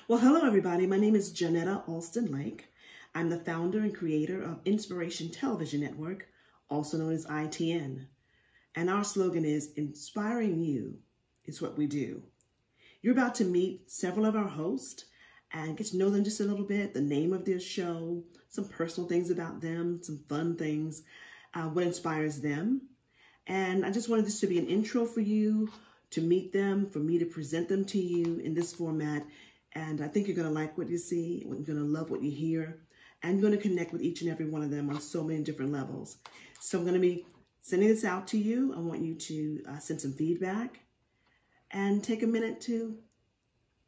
Well, hello, everybody. My name is Janetta Alston Lake. I'm the founder and creator of Inspiration Television Network, also known as ITN. And our slogan is Inspiring You is what we do. You're about to meet several of our hosts and get to know them just a little bit, the name of their show, some personal things about them, some fun things, what inspires them. And I just wanted this to be an intro for you to meet them, for me to present them to you in this format. And I think you're going to like what you see, you're going to love what you hear, and you're going to connect with each and every one of them on so many different levels. So I'm going to be sending this out to you. I want you to send some feedback and take a minute to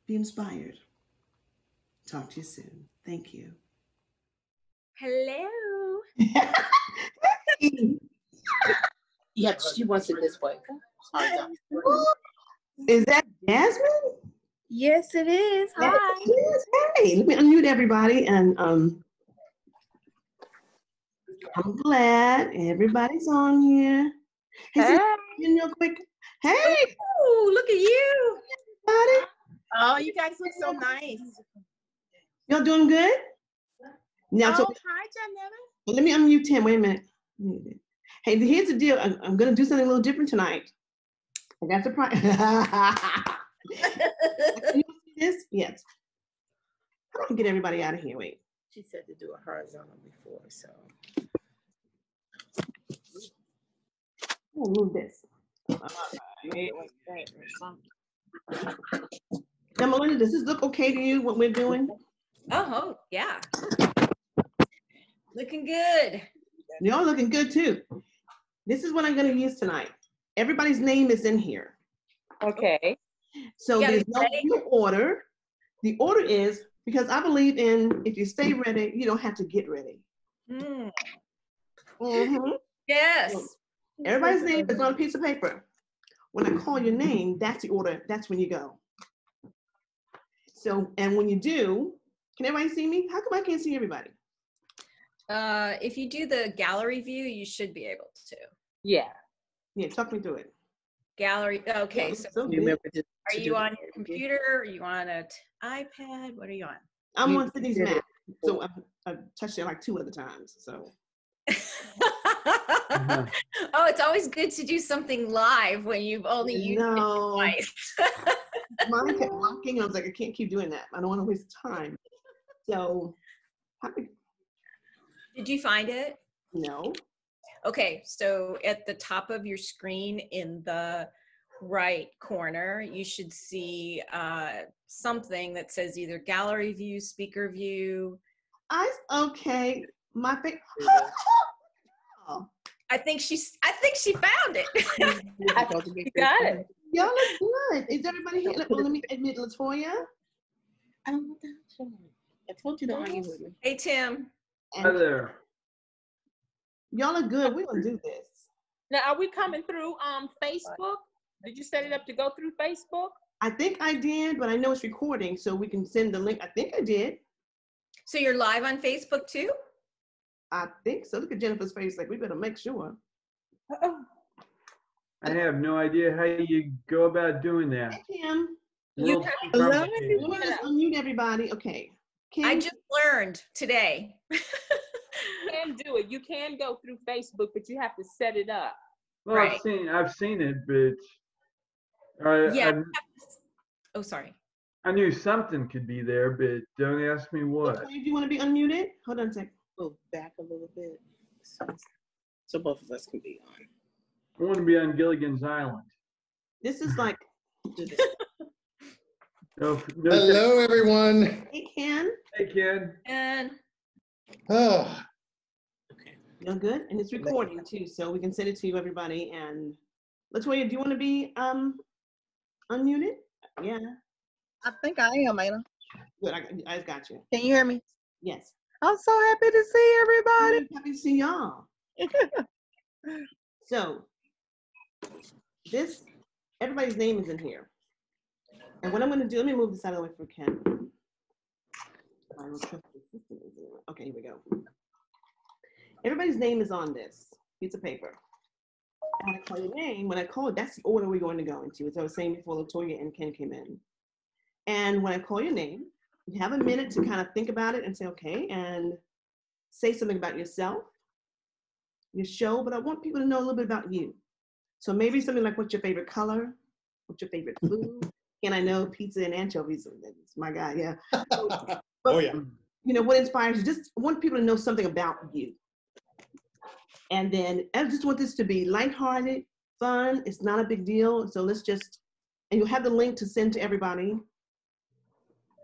be inspired. Talk to you soon. Thank you. Hello. Yep, she wants it this way. Is that Jasmine? Yes, it is. Hi. Yes. Hey, let me unmute everybody, and I'm glad everybody's on here. Hey. Real quick. Hey, Ooh, look at you. everybody. Oh, you guys look so nice. Y'all doing good? Now, Oh, so hi, Janetta. let me unmute Tim. Wait a minute. Hey, here's the deal. I'm going to do something a little different tonight. I got surprise. Can you see this? Yes. How do I get everybody out of here? Wait. She said to do a horizontal before, so. I'll move this. Now, Melinda, does this look okay to you, what we're doing? Oh, yeah. Looking good. Y'all looking good, too. This is what I'm going to use tonight. Everybody's name is in here. Okay. So there's no real order. The order is, because I believe in, if you stay ready, you don't have to get ready. Mm. Mm-hmm. Yes. So everybody's name is on a piece of paper. When I call your name, that's the order. That's when you go. So, and when you do, can everybody see me? How come I can't see everybody? If you do the gallery view, you should be able to. Yeah. Yeah, talk me through it. Gallery. Okay. Yeah, so Remember are you on your computer? Are you on an iPad? What are you on? I'm on Sydney's map. So I've touched it like 2 other times. So. Oh, it's always good to do something live when you've only used it twice. Mine kept blocking. I was like, I can't keep doing that. I don't want to waste time. So, did you find it? No. Okay, so at the top of your screen in the right corner, you should see something that says either gallery view, speaker view. Okay. My face. I think she found it. You got it. Y'all look good. Is everybody here? Well, let me admit Latoya. I don't know that. I told you to argue with me. Hey, Tim. Hi there. Y'all look good. We're gonna do this. Now, are we coming through Facebook? Did you set it up to go through Facebook? I think I did, but I know it's recording, so we can send the link. I think I did. So you're live on Facebook too? I think so. Look at Jennifer's face. Like, we better make sure. I have no idea how you go about doing that. Hey, Kim. World's too complicated. Let me just unmute everybody. Okay. Kim? I just learned today. You can do it. You can go through Facebook, but you have to set it up. Well, Right. I've seen it, but Yeah. Oh, sorry. I knew something could be there, but don't ask me what. Do you want to be unmuted? Hold on a second. Go back a little bit. So both of us can be on. I want to be on Gilligan's Island. This is like. Do this. No, Hello, everyone. Hey, Ken. Hey, kid. And Oh, You're good, and it's recording too, so we can send it to you, everybody. And Latoya, do you want to be unmuted? Yeah. I think I am, Ada. Good. I got you. Can you hear me? Yes. I'm so happy to see everybody. Happy to see y'all. So everybody's name is in here. And what I'm going to do, let me move this out of the way for Ken. Okay, here we go. Everybody's name is on this piece of paper. And when I call your name, when I call it, that's the order we're going to go into. As I was saying before, Latoya and Ken came in. And when I call your name, you have a minute to kind of think about it and say, okay, and say something about yourself, your show, but I want people to know a little bit about you. So maybe something like, what's your favorite color? What's your favorite food? And I know pizza and anchovies, that's my guy, yeah. But, Oh, yeah. you know, what inspires you? Just want people to know something about you. And then I just want this to be lighthearted, fun. It's not a big deal. So let's just, and you'll have the link to send to everybody.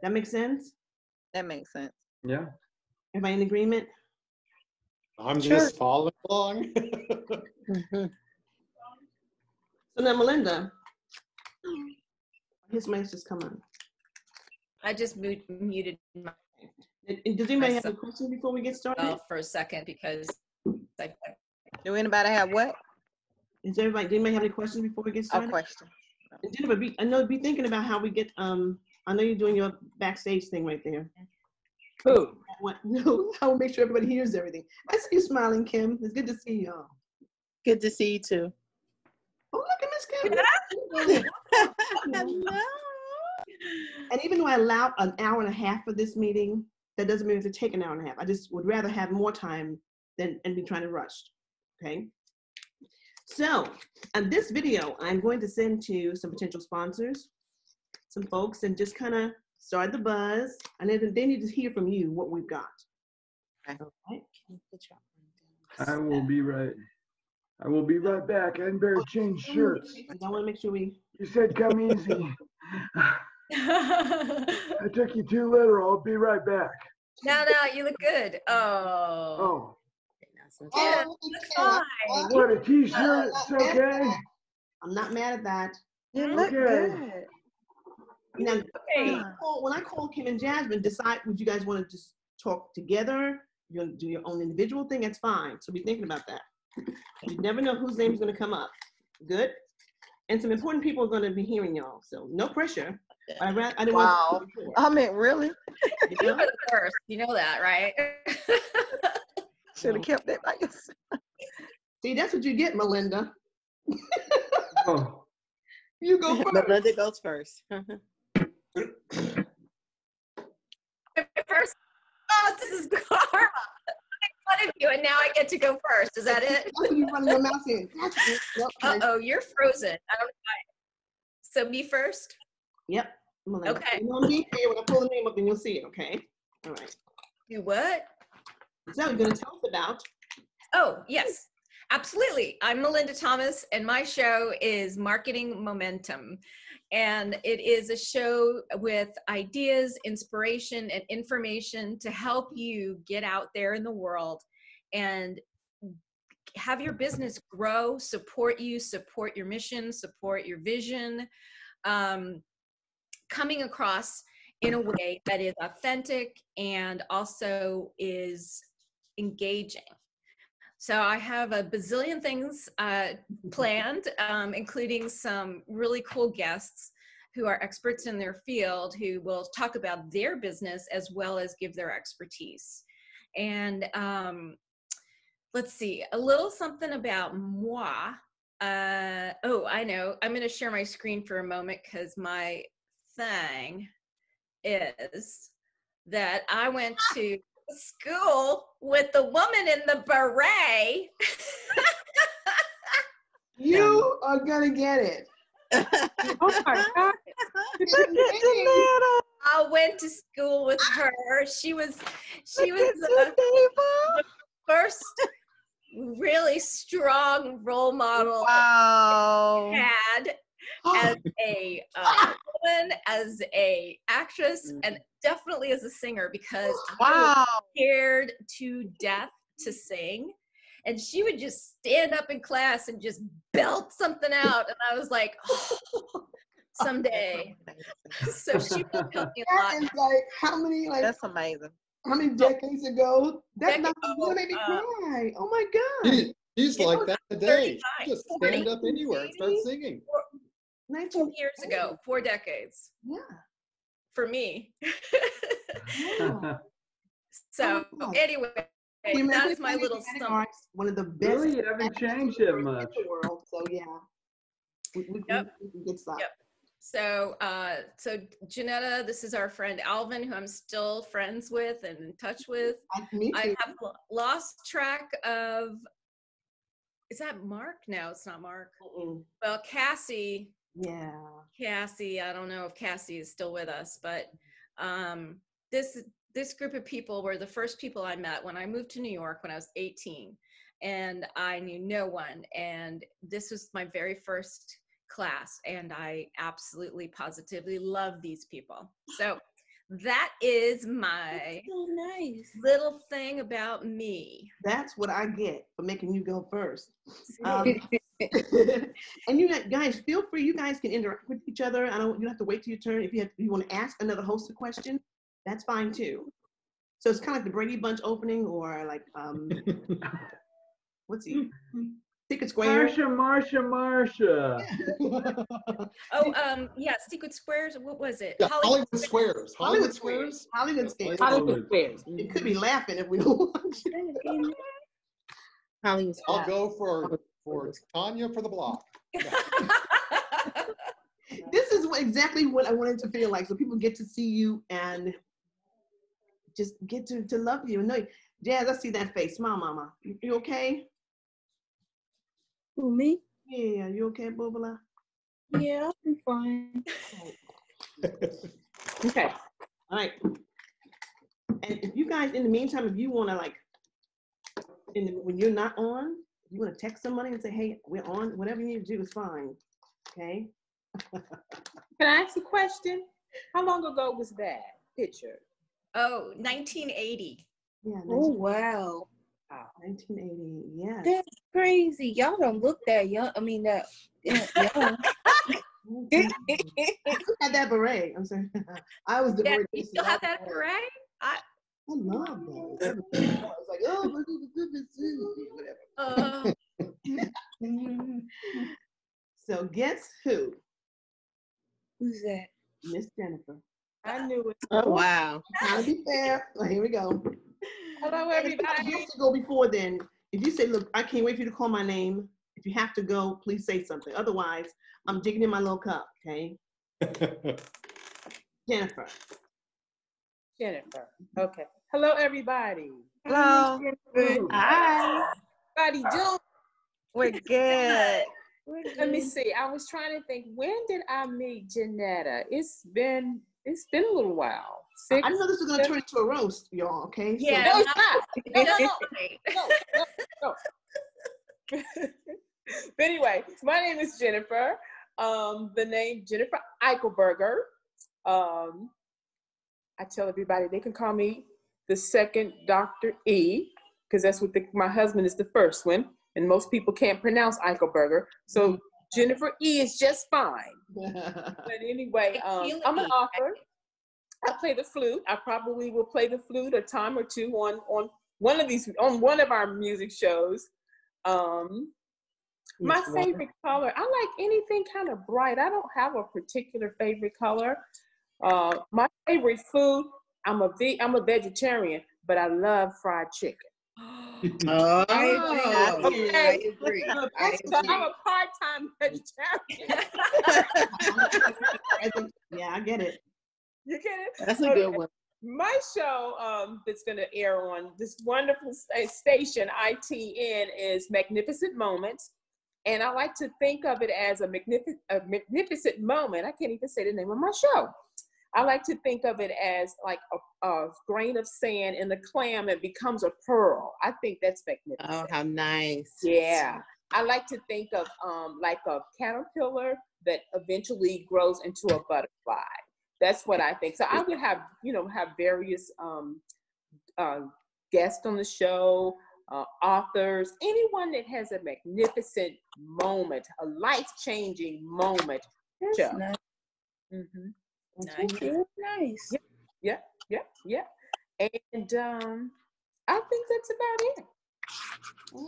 That makes sense? That makes sense. Yeah. Everybody in agreement? I'm just following along. So now Melinda, his mic's just come on. I just muted Does anybody have Myself. any questions before we get started? myself for a second because I Do anybody have what? Does anybody have any questions before we get A started? question. And Jennifer, I know, be thinking about how we get, I know you're doing your backstage thing right there. Who? I'll make sure everybody hears everything. I see you smiling, Kim. It's good to see y'all. Good to see you too. Oh, look at Miss Kim. Hello. And even though I allowed an hour and a half for this meeting, that doesn't mean to take an hour and a half. I just would rather have more time than and be trying to rush. Okay. So, on this video, I'm going to send to some potential sponsors, some folks, and just kind of start the buzz. And then they need to hear from you what we've got. Okay. All right. I will be right back. I better change shirts. I want to make sure we. You said come easy. I took you too literal. I'll be right back. No, you look good. Oh. Oh, Yeah, that's fine. what, a t-shirt? It's okay. I'm not mad at that. You look Okay. good. Now, Okay. when I call Kim and Jasmine, decide would you guys want to just talk together? You're going to do your own individual thing? That's fine. So be thinking about that. You never know whose name is going to come up. Good. And some important people are going to be hearing y'all. So no pressure. I didn't Wow. want I mean, really? You were the first. You know that, right? Should have kept that by yourself. See, that's what you get, Melinda. Oh, You go first. Melinda goes first. First. Oh, this is karma. I made fun of you, and now I get to go first. Is that it? That's what you running your mouth in. Uh-oh, you're frozen. I don't know why. So me first? Yep. Melinda. Okay. You know I'm being fair. When I pull the name up, and you'll see it. Okay. All right. Do what? So you're going to tell us about. Oh, yes, absolutely. I'm Melinda Thomas, and my show is Marketing Momentum. And it is a show with ideas, inspiration, and information to help you get out there in the world and have your business grow, support you, support your mission, support your vision, coming across in a way that is authentic and also is engaging. So I have a bazillion things planned, including some really cool guests who are experts in their field who will talk about their business as well as give their expertise. And let's see, a little something about moi. Oh, I know. I'm going to share my screen for a moment because my thing is that I went to school with the woman in the beret. You are going to get it. Oh my God. I went to school with her. She was the first really strong role model Wow. I had as a woman, as a actress, and definitely as a singer, because I was Wow. scared to death to sing. And she would just stand up in class and just belt something out. And I was like, oh, someday. So she really helped me a That lot. is like how many That's amazing. how many decades ago? That's not Decade- gonna make me cry. Oh my God. She's It like was that today. 39, Just 40. stand up anywhere and start singing. 19 years ago, 4 decades Yeah. for me. Yeah. So Oh my God. anyway, Remember that's my playing little Dramatic sum. Arts, one of the best really, you haven't changed that much. in the world. So yeah. We Yep. can get started. Yep. So, so Janetta, this is our friend Alvin, who I'm still friends with and in touch with. Me I too. have lost track of, is that Mark? No, it's not Mark. Well, Cassie, Yeah. I don't know if Cassie is still with us, but this group of people were the first people I met when I moved to New York when I was 18, and I knew no one. And this was my very first class, and I absolutely positively love these people. So that is my So nice. little thing about me. That's what I get for making you go first. And you guys, feel free. You guys can interact with each other. You don't have to wait till your turn. If you want to ask another host a question, that's fine too. So it's kind of like the Brady Bunch opening, or like what's he? Secret Square. Marsha. Oh, yeah, Secret Squares. What was it? Yeah, Hollywood Squares. Hollywood Squares. Hollywood Squares. Hollywood Squares. It could be laughing if we don't watch it. Hollywood I'll Squares. go for Tanya for the block. This is exactly what I wanted to feel like, so people get to see you and just get to love you. No, Jazz, I see that face. Smile, mama. You okay? Who, me? Yeah, you okay, Bubala? Yeah, I'm fine. Okay. All right. And if you guys, in the meantime, if you want to like, when you're not on, you want to text somebody and say, hey, we're on, whatever you need to do is fine. Okay. Can I ask a question? How long ago was that picture? Oh, 1980. Yeah. Oh, wow. 1980. Yeah. That's crazy. Y'all don't look that young. I mean, that young. I had that beret. I'm sorry. I was the Yeah, beret. you still have that beret? I love that. I was like, oh, whatever. So guess who? Who's that? Miss Jennifer. I knew it. Oh, wow. Trying to be fair. Well, here we go. Hello, And if somebody everybody. has to go before then, if you say, look, I can't wait for you to call my name. If you have to go, please say something. Otherwise, I'm digging in my little cup, okay? Jennifer. Jennifer. Okay. Hello, everybody. Hello. Hi. Everybody doing? We're good. Let me see. I was trying to think. When did I meet Janetta? It's been a little while. I know this is going to turn into a roast, y'all, okay? So, Yeah. No, it's not. No, no, No. no. But anyway, my name is Jennifer. The name Jennifer Eichelberger. I tell everybody they can call me the second Dr. E, because that's what my husband is the first one, and most people can't pronounce Eichelberger. So Jennifer E is just fine. But anyway, I'm an author. I play the flute. I probably will play the flute a time or two on one of our music shows. My favorite color, I like anything kind of bright. I don't have a particular favorite color. My favorite food, I'm a vegetarian, but I love fried chicken. Oh, I agree. So I'm a part-time vegetarian. yeah, I get it. You get it? That's a good one. My show that's going to air on this wonderful station, ITN, is Magnificent Moments. And I like to think of it as a magnificent moment. I can't even say the name of my show. I like to think of it as like a grain of sand in the clam and becomes a pearl. I think that's magnificent. Oh, how nice. Yeah. I like to think of like a caterpillar that eventually grows into a butterfly. That's what I think. So I would have various guests on the show, authors, anyone that has a magnificent moment, a life-changing moment. That's nice. Mm-hmm. Nice. Yeah. And I think that's about it.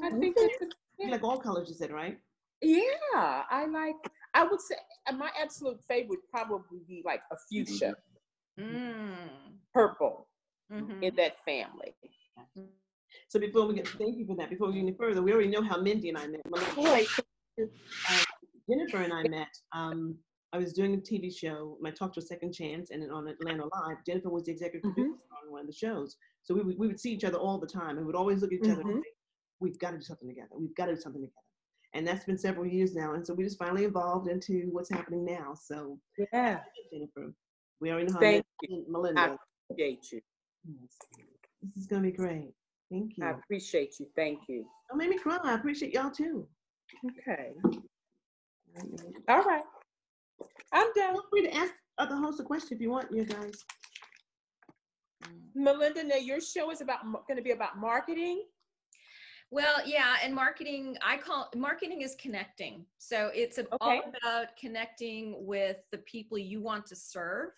I think that's about You it. like all colors, you said, right? Yeah, I would say my absolute favorite would probably be like a fuchsia, purple in that family. So before we thank you for that. Before we get any further, we already know how Mindy and I met. Right. Jennifer and I met I was doing a TV show, my Talk to a Second Chance, and then on Atlanta Live, Jennifer was the executive Mhm. producer on one of the shows. So we would see each other all the time, and we would always look at each other and Mhm. say, we've got to do something together. We've got to do something together. And that's been several years now. And so we just finally evolved into what's happening now. So Yeah. Jennifer, we already know how Thank Melinda. I appreciate you. Yes. This is going to be great. Thank I you. appreciate you. Thank you. Don't make me cry. I appreciate y'all too. Okay. All right. I'm done. Feel free to ask other hosts a question if you want, you guys. Melinda, now your show is going to be about marketing. Well, yeah, and marketing, marketing is connecting. So it's all Okay. about connecting with the people you want to serve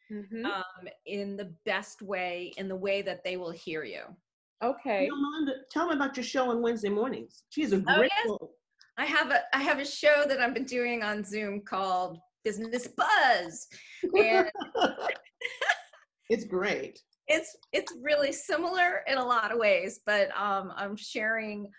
Mhm. in the best way, in the way that they will hear you. Okay. You know, Melinda, tell me about your show on Wednesday mornings. She's a great. Yes. I have a show that I've been doing on Zoom called Business Buzz, and It's great. it's really similar in a lot of ways, but I'm sharing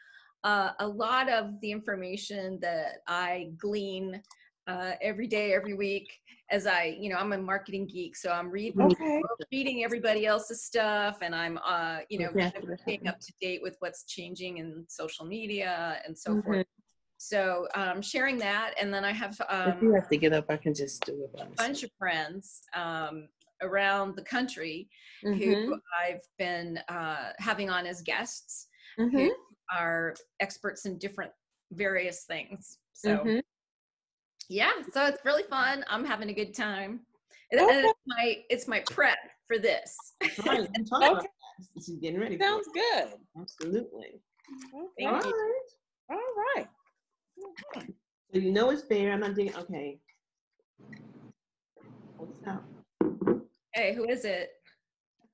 a lot of the information that I glean every day, every week, as I'm a marketing geek, so I'm reading everybody else's stuff, and I'm kind of staying up to date with what's changing in social media and so forth. So sharing that, and then I have If you have to get up, I can just do it by a myself. bunch of friends around the country who Mhm. I've been having on as guests, Mhm. who are experts in various things. So Mhm. yeah, so it's really fun. I'm having a good time. And Okay. it's my prep for this. Right. I'm talking about that. This is getting ready. Sounds for good. it. Absolutely. Okay. All Thank you. right. All right. So you know it's fair. I'm not digging. Okay. Hold this out. Hey, who is it?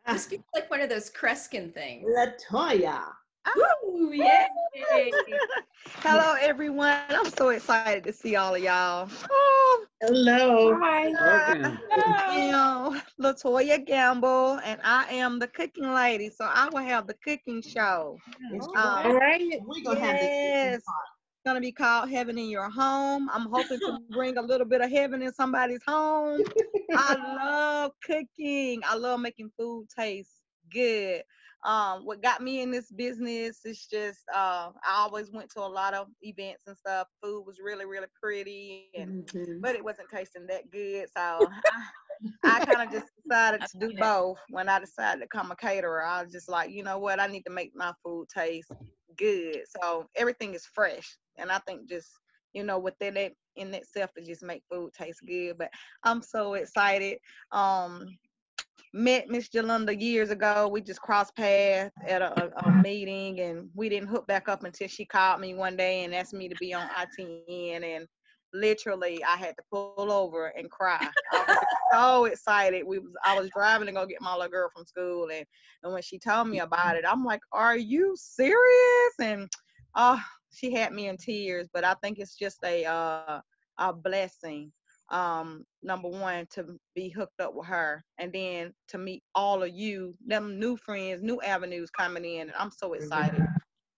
This feels like one of those Kreskin things. Latoya. Woo, yay! Hello, everyone. I'm so excited to see all of y'all. Oh, Hello. Hi. Welcome. I am Latoya Gamble, and I am the cooking lady. So I will have the cooking show. Yes, All right. we're gonna have this. Yes, it's gonna be called Heaven in Your Home. I'm hoping to bring a little bit of heaven in somebody's home. I love cooking. I love making food taste good. What got me in this business is just I always went to a lot of events and stuff. Food was really, really pretty, but it wasn't tasting that good. So I kind of just decided to do both. When I decided to become a caterer, I was just like, you know what? I need to make my food taste good. So everything is fresh, and I think just within that in itself to just make food taste good. But I'm so excited. Met Miss Yolanda years ago. We just crossed paths at a meeting, and we didn't hook back up until she called me one day and asked me to be on ITN, and literally I had to pull over and cry. I was so excited. I was driving to go get my little girl from school, and when she told me about it, I'm like, are you serious? And she had me in tears. But I think it's just a blessing, number one, to be hooked up with her, and then to meet all of you, them new friends, new avenues coming in. I'm so excited.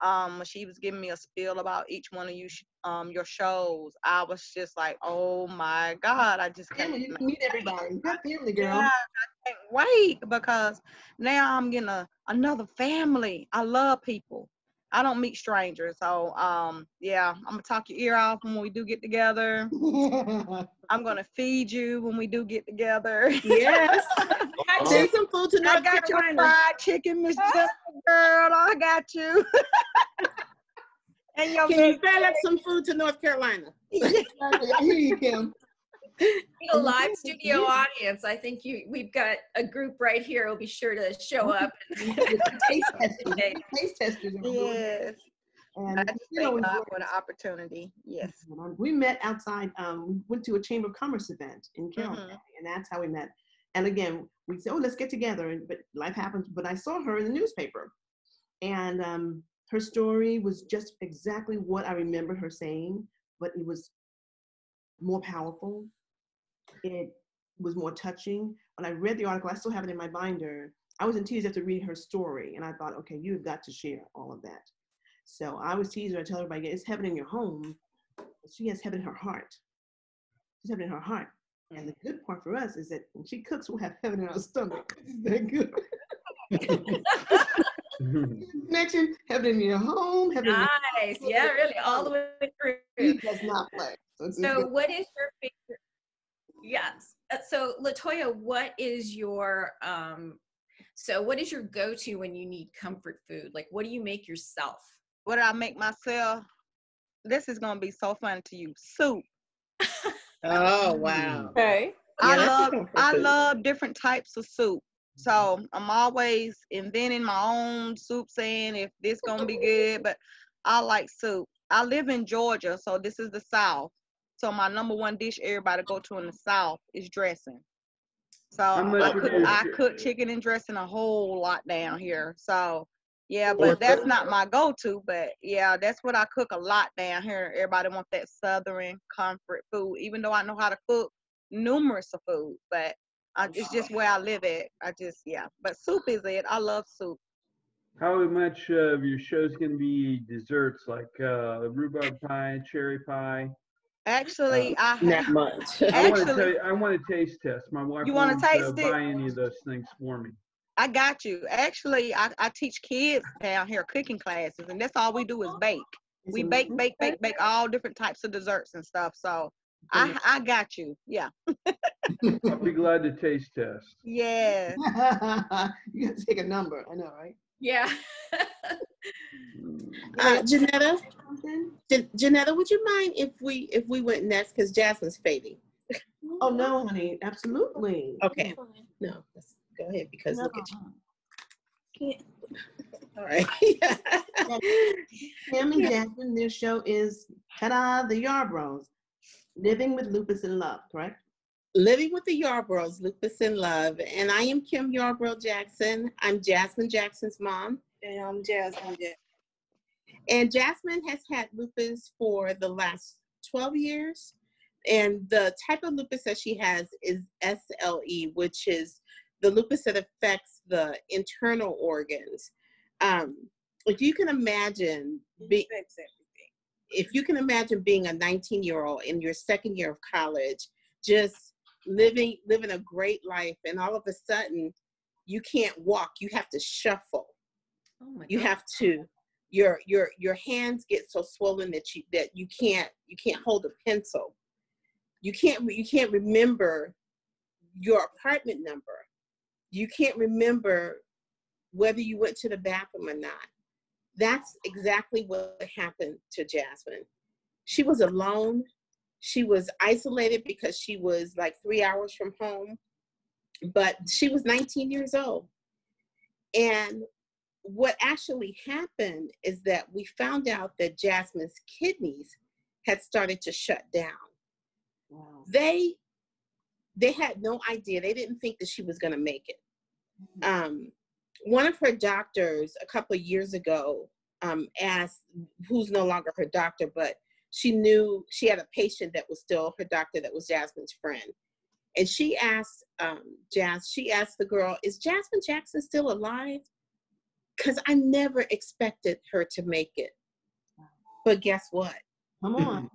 When she was giving me a spiel about each one of you, your shows, I was just like, oh my God, I just can't. You meet everybody. You're family, girl. Yeah, I can't wait, because now I'm getting another family. I love people. I don't meet strangers. So yeah, I'm gonna talk your ear off when we do get together. I'm gonna feed you when we do get together. Yes. Send some food to I North got your Carolina. fried chicken, Miss Jennifer, girl. I got you. And your Can you fill up some food to North Carolina? I hear you, Kim. A live studio audience. I think we've got a group right here who'll be sure to show up. Taste testers. Taste testers. Yes. And I just thank God for the opportunity. Yes. we met outside. We went to a Chamber of Commerce event in Carroll County, and that's how we met. And again, we said, "Oh, let's get together." But life happens. But I saw her in the newspaper, and her story was just exactly what I remember her saying, but it was more powerful. It was more touching. When I read the article, I still have it in my binder. I was in tears after reading her story, and I thought, okay, you've got to share all of that. So I was teasing her. I tell everybody, it's heaven in your home. She has heaven in her heart. She's heaven in her heart. And the good part for us is that when she cooks, we'll have heaven in our stomach. It's that good. Connection, heaven in your home, heaven in your Nice. Yeah, really, all the way through. He does not play. So what is your favorite? Yes. So Latoya, what is your go-to when you need comfort food? Like, what do you make yourself? What do I make myself? This is gonna be so fun to you. Soup. Oh, wow. Okay. Yeah, I love different types of soup. So I'm always inventing my own soup, saying if this gonna be good, but I like soup. I live in Georgia, so this is the South. So my number one dish everybody go to in the South is dressing. So I cook chicken and dressing a whole lot down here. So yeah, but that's not my go-to. But yeah, that's what I cook a lot down here. Everybody wants that Southern comfort food, even though I know how to cook numerous of food. But it's just where I live at. But soup is it. I love soup. How much of your show's going to be desserts like rhubarb pie, cherry pie? Actually, not much. I want to taste test. My wife You want won't to taste it? buy any of those things for me. I got you. Actually, I teach kids down here cooking classes, and that's all we do is bake. We bake all different types of desserts and stuff. So I got you. Yeah. I'll be glad to taste test. Yeah. You have to take a number. I know, right? Yeah. Janetta, would you mind if we went next, because Jasmine's fading? Oh no, honey, absolutely. Okay. No, let's go ahead, because look at you. All right. Kim and Jasmine, their show is ta-da, the Yarboroughs, Living with Lupus in Love, correct? Living with the Yarboroughs, Lupus in Love. And I am Kim Yarborough Jackson. I'm Jasmine Jackson's mom. And I'm Jasmine Jackson. And Jasmine has had lupus for the last 12 years. And the type of lupus that she has is SLE, which is the lupus that affects the internal organs. If you can imagine, if you can imagine being a 19-year-old in your second year of college, just living a great life, and all of a sudden you can't walk, you have to shuffle. Oh my God. You have to, your hands get so swollen that you can't hold a pencil. You can't remember your apartment number. You can't remember whether you went to the bathroom or not. That's exactly what happened to Jasmine. She was alone. She was isolated because she was like 3 hours from home, but she was 19 years old. And what actually happened is that we found out that Jasmine's kidneys had started to shut down. Wow. They had no idea. They didn't think that she was going to make it. One of her doctors a couple of years ago asked, who's no longer her doctor, but she knew she had a patient that was still her doctor, that was Jasmine's friend. And she asked the girl, is Jasmine Jackson still alive? Because I never expected her to make it. But guess what? Come on.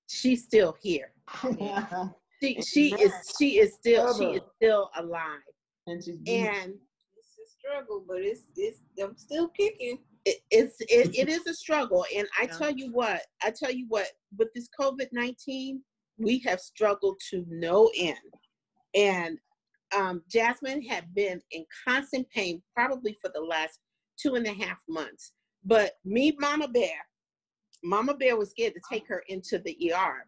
She's still here. She is still alive. And she's It's a struggle, but I'm still kicking. It is a struggle. And I tell you what, with this COVID-19, we have struggled to no end. And Jasmine had been in constant pain probably for the last 2.5 months. But me, Mama Bear was scared to take her into the ER.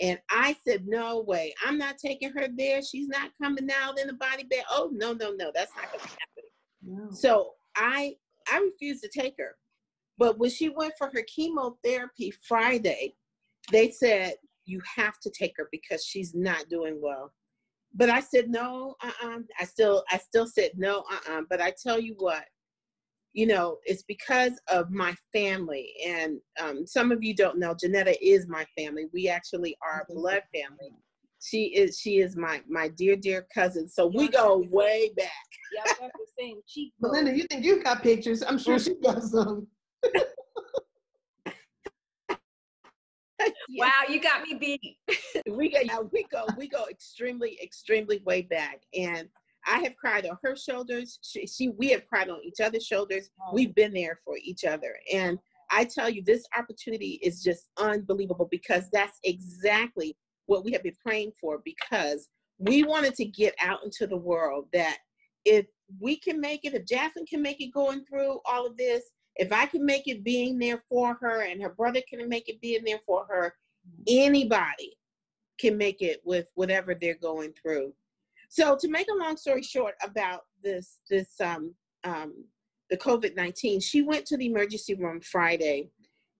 And I said, no way, I'm not taking her there. She's not coming out in the body bag. Oh, no, that's not going to happen. no. So I refused to take her. But when she went for her chemotherapy Friday, they said, you have to take her because she's not doing well. But I said, no, I still said, no, But I tell you what, it's because of my family. And some of you don't know, Janetta is my family. We actually are a blood family. She is my dear cousin. So we go way back. Y'all got the same cheek. Belinda, you think you got pictures? I'm sure she got some. Yeah. Wow, you got me beat. we go extremely way back, and I have cried on her shoulders. We have cried on each other's shoulders. We've been there for each other, and I tell you, this opportunity is just unbelievable because that's exactly what we have been praying for, because we wanted to get out into the world that if we can make it, if Jasmine can make it going through all of this, if I can make it being there for her and her brother can make it being there for her, anybody can make it with whatever they're going through. So to make a long story short about the COVID-19, she went to the emergency room Friday,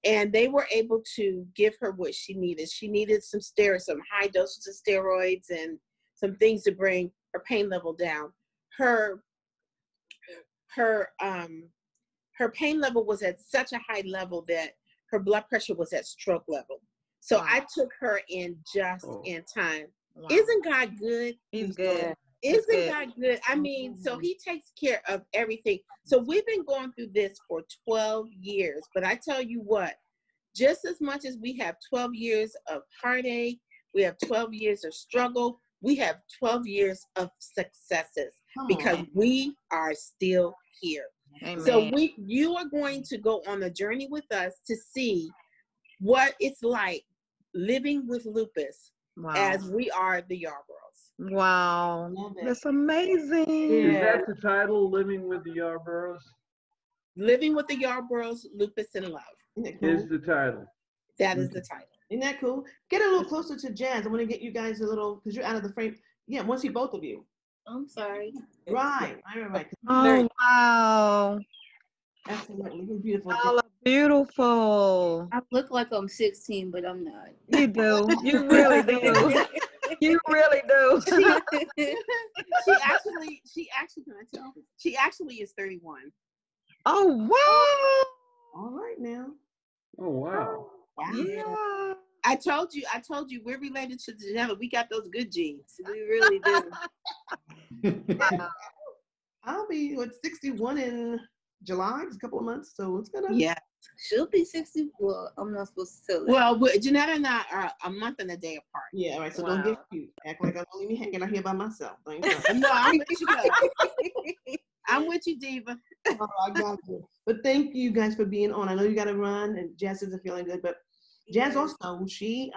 and they were able to give her what she needed. She needed some high doses of steroids and some things to bring her pain level down. Her pain level was at such a high level that her blood pressure was at stroke level. So I took her in just in time. Wow. Isn't God good? He's good. Isn't God good? I mean, so he takes care of everything. So we've been going through this for 12 years, but I tell you what, just as much as we have 12 years of heartache, we have 12 years of struggle, we have 12 years of successes because we are still here. Amen. So you are going to go on a journey with us to see what it's like living with lupus as we are the Yarboroughs. Wow, that's amazing. Is that the title, Living with the Yarboroughs? Living with the Yarboroughs, Lupus in Love. Is the title. That is the title. Isn't that cool? Get a little closer to Jazz. I want to get you guys a little, because you're out of the frame. Yeah, I want to see both of you. I'm sorry. Right. Oh, wow. Absolutely. You're beautiful. Oh, beautiful. I look like I'm 16, but I'm not. You do. You really do. You really do. She actually is 31. Oh, wow. All right now. Oh, wow. Wow. Yeah. I told you, we're related to Janella. We got those good genes. We really do. I'll be 61 in July, it's a couple of months, so it's gonna. Yeah. She'll be 60. Well, I'm not supposed to tell her. Well, Janetta and I are a month and a day apart. Yeah, all right. So don't get cute. Act like I'm gonna leave me hanging out here by myself. No, I'm with you, though. I'm with you, Diva. Oh, I got you. But thank you guys for being on. I know you got to run, and Jazz isn't feeling good, but Jazz also, she,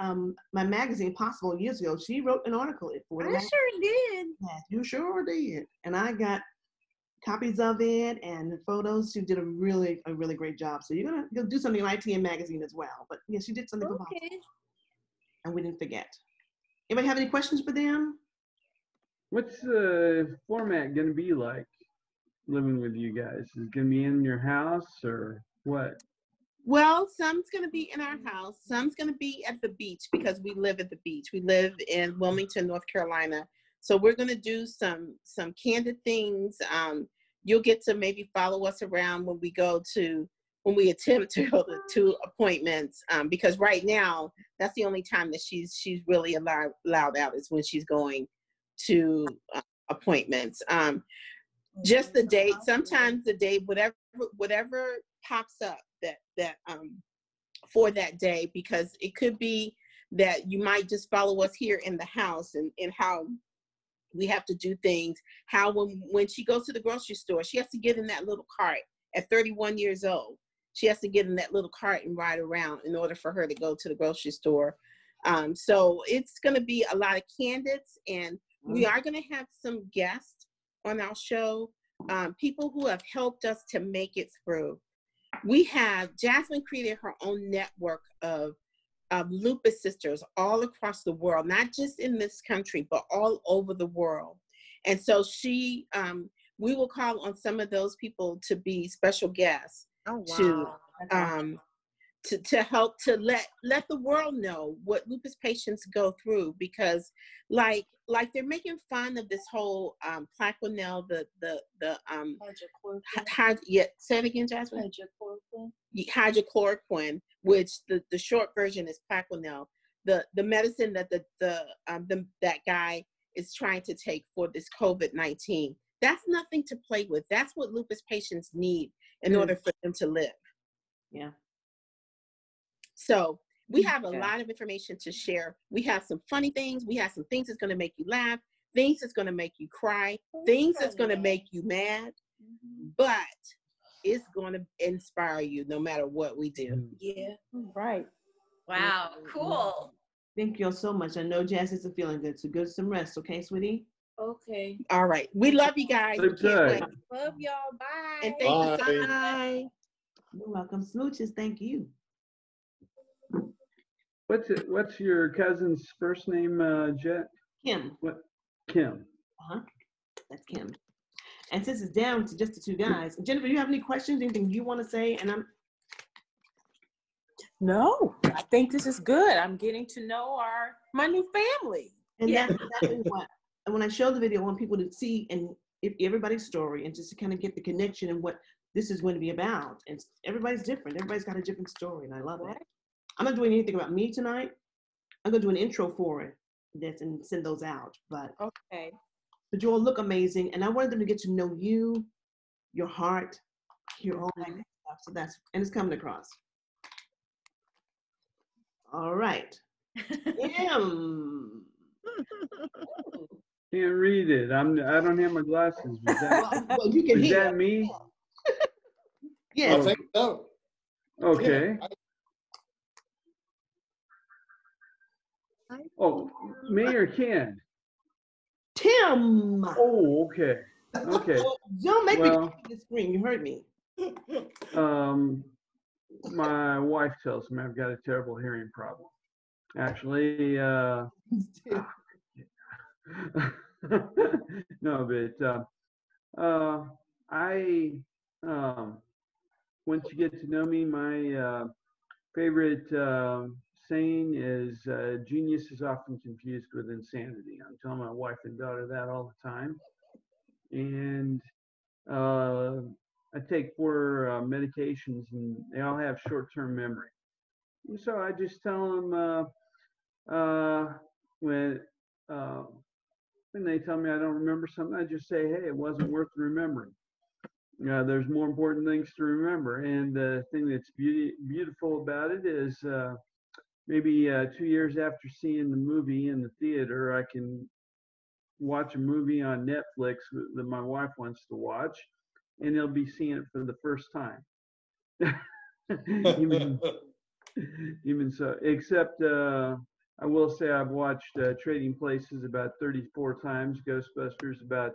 my magazine, Possible, years ago, she wrote an article for it. I sure did. Yes, you sure did. And I got copies of it and photos. She did a really great job. So you're gonna do something on ITN magazine as well. But yeah, she did something for Possible. And we didn't forget. Anybody have any questions for them? What's the format going to be like living with you guys? Is it going to be in your house or what? Well, some's going to be in our house. Some's going to be at the beach because we live at the beach. We live in Wilmington, North Carolina. So we're going to do some candid things. You'll get to maybe follow us around when we attempt to go to appointments. Because right now, that's the only time that she's really allowed out is when she's going to appointments. Just the date, sometimes the date, whatever pops up that for that day, because it could be that you might just follow us here in the house and how we have to do things, how when she goes to the grocery store, she has to get in that little cart at 31 years old. She has to get in that little cart and ride around in order for her to go to the grocery store. So it's going to be a lot of candidates, and we are going to have some guests on our show, people who have helped us to make it through. Jasmine created her own network of lupus sisters all across the world, not just in this country, but all over the world. And so we will call on some of those people to be special guests. Oh, wow. to help to let the world know what lupus patients go through, because like they're making fun of this whole Plaquenil, say it again, Jasmine. Hydrochloroquine, which the short version is Plaquenil, the medicine that that guy is trying to take for this COVID-19. That's nothing to play with. That's what lupus patients need in order for them to live. Yeah. So We have a Yeah. lot of information to share. We have some funny things. We have some things that's going to make you laugh, things that's going to make you cry, things that's going to make you mad, but it's going to inspire you no matter what we do. Yeah. Right. Wow, cool. Thank you all so much. I know Jazz isn't feeling good, so get some rest, okay, sweetie? Okay. All right. We love you guys. We can't Okay. wait. Love y'all. Bye. And thank you so Bye. much. Bye. You're welcome. Smooches, thank you. What's your cousin's first name, Jet? Kim. What? Kim. That's Kim. And since it's down to just the two guys, Jennifer, you have any questions, anything you want to say? And No, I think this is good. I'm getting to know my new family. that's exactly what. And when I show the video, I want people to see and if everybody's story and just to kind of get the connection and what this is going to be about. And everybody's different. Everybody's got a different story, and I love it. I'm not doing anything about me tonight. I'm gonna do an intro for it and send those out. But you all look amazing, and I wanted them to get to know you, your heart, hear all that good stuff. So and it's coming across. All right. Kim. Can't read it. I don't have my glasses. Well, you can Is hear. that me? Yes. I think so. Okay. Yeah. Oh, me or Ken? Tim. Oh, okay. Okay. Don't make me Well, go to the screen. You heard me. my wife tells me I've got a terrible hearing problem. Actually, no, but I once you get to know me, my favorite saying is genius is often confused with insanity. I'm telling my wife and daughter that all the time. And I take 4 medications, and they all have short-term memory. And so I just tell them when they tell me I don't remember something, I just say, hey, it wasn't worth remembering. There's more important things to remember. And the thing that's beautiful about it is maybe 2 years after seeing the movie in the theater, I can watch a movie on Netflix that my wife wants to watch, and they'll be seeing it for the first time. even so, except I will say I've watched Trading Places about 34 times, Ghostbusters about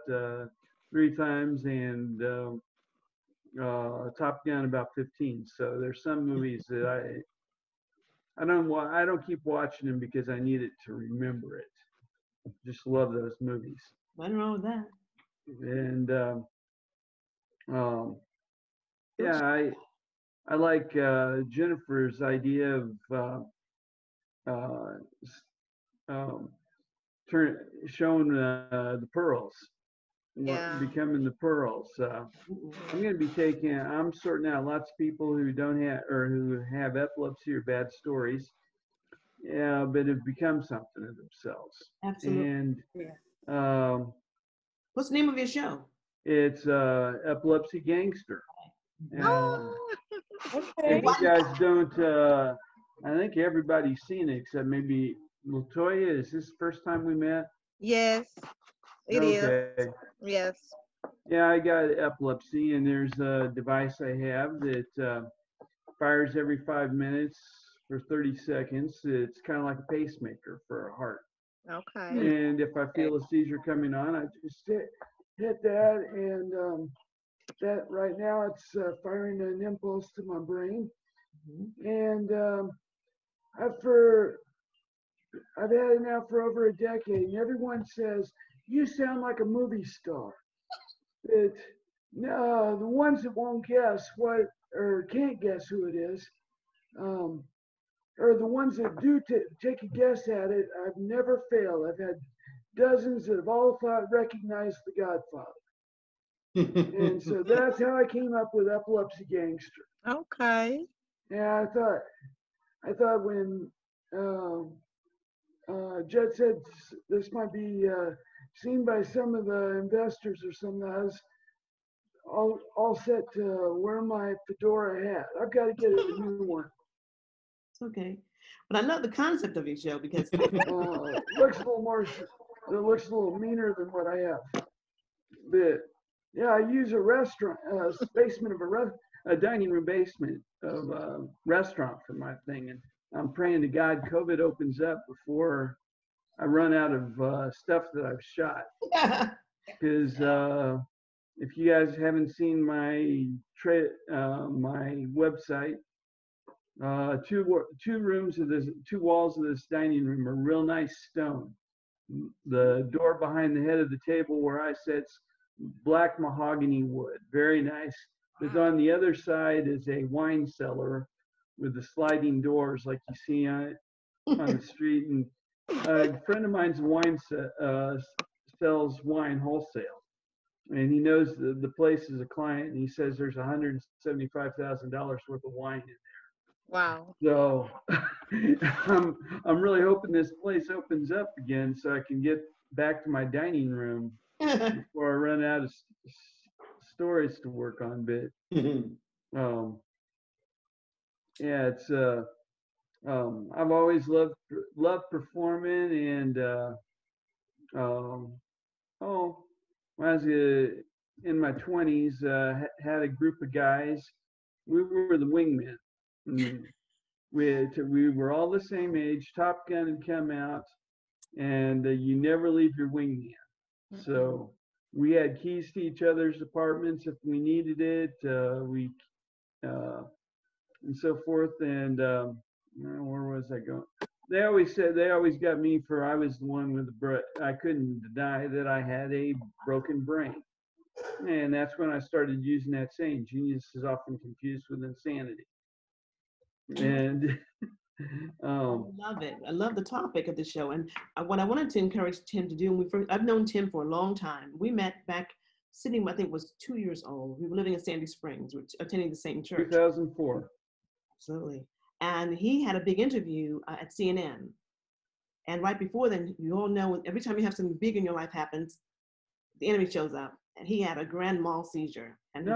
3 times, and Top Gun about 15. So there's some movies that I don't keep watching them because I need it to remember it. Just love those movies. Nothing wrong with that. And yeah, I like Jennifer's idea of showing the pearls, Yeah. becoming the pearls. I'm going to be I'm sorting out lots of people who don't have or who have epilepsy or bad stories, but have become something of themselves. Absolutely. And what's the name of your show? It's Epilepsy Gangster. Okay. If you guys don't, I think everybody's seen it except maybe Latoya. Is this the first time we met? Yes, it is. Okay. Yes. Yeah, I got epilepsy, and there's a device I have that fires every 5 minutes for 30 seconds. It's kind of like a pacemaker for a heart. Okay. And if I feel a seizure coming on, I just hit that, and that right now it's firing an impulse to my brain. And I've had it now for over a decade, and everyone says, you sound like a movie star. But no, the ones that won't guess what, or can't guess who it is, or the ones that do take a guess at it, I've never failed. I've had dozens that have all recognized The Godfather. And so that's how I came up with Epilepsy Gangster. Okay. Yeah, I thought when Jet said this might be seen by some of the investors or something, I was all set to wear my fedora hat. I've got to get a new one. It's okay. But I love the concept of your show because Looks a little more, it looks a little meaner than what I have. But yeah, I use a restaurant, basement of a dining room basement of a restaurant for my thing. And I'm praying to God COVID opens up before I run out of stuff that I've shot. Because if you guys haven't seen my my website, two rooms of this, two walls of this dining room are real nice stone. The door behind the head of the table where I sit's black mahogany wood, very nice. But on the other side is a wine cellar with the sliding doors like you see on the street. And a friend of mine's sells wine wholesale, and he knows the place is a client, and he says there's $175,000 worth of wine in there. Wow. So I'm really hoping this place opens up again so I can get back to my dining room before I run out of stories to work on. But yeah, it's I've always loved performing, and when I was in my 20s, had a group of guys. We were the wingmen. We were all the same age. Top Gun had come out, and you never leave your wingman. So we had keys to each other's apartments if we needed it. And so forth. And where was I going? They always got me for I was the one with the I couldn't deny that I had a broken brain. And that's when I started using that saying, genius is often confused with insanity. And I love it. I love the topic of the show. And what I wanted to encourage Tim to do, I've known Tim for a long time. We met back sitting, I think was 2 years old. We were living in Sandy Springs, attending the same church. 2004. Absolutely. And he had a big interview at CNN. And right before then, you all know, every time you have something big in your life happens, the enemy shows up. And he had a grand mal seizure. And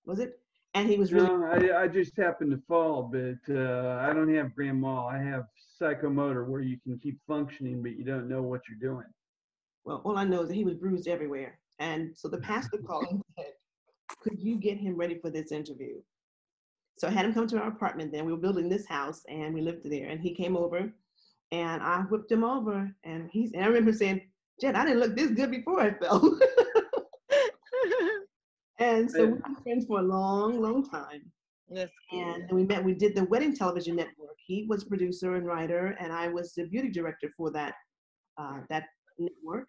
was it? And he was really. No, I just happened to fall, but I don't have grand mal. I have psychomotor, where you can keep functioning, but you don't know what you're doing. Well, all I know is that he was bruised everywhere. And so the pastor called and said, could you get him ready for this interview? So I had him come to our apartment then. We were building this house and we lived there. And he came over and I whipped him over. And I remember saying, Jen, I didn't look this good before I fell. And so we were friends for a long, long time. Yes. And then we did the Wedding Television Network. He was producer and writer, and I was the beauty director for that network.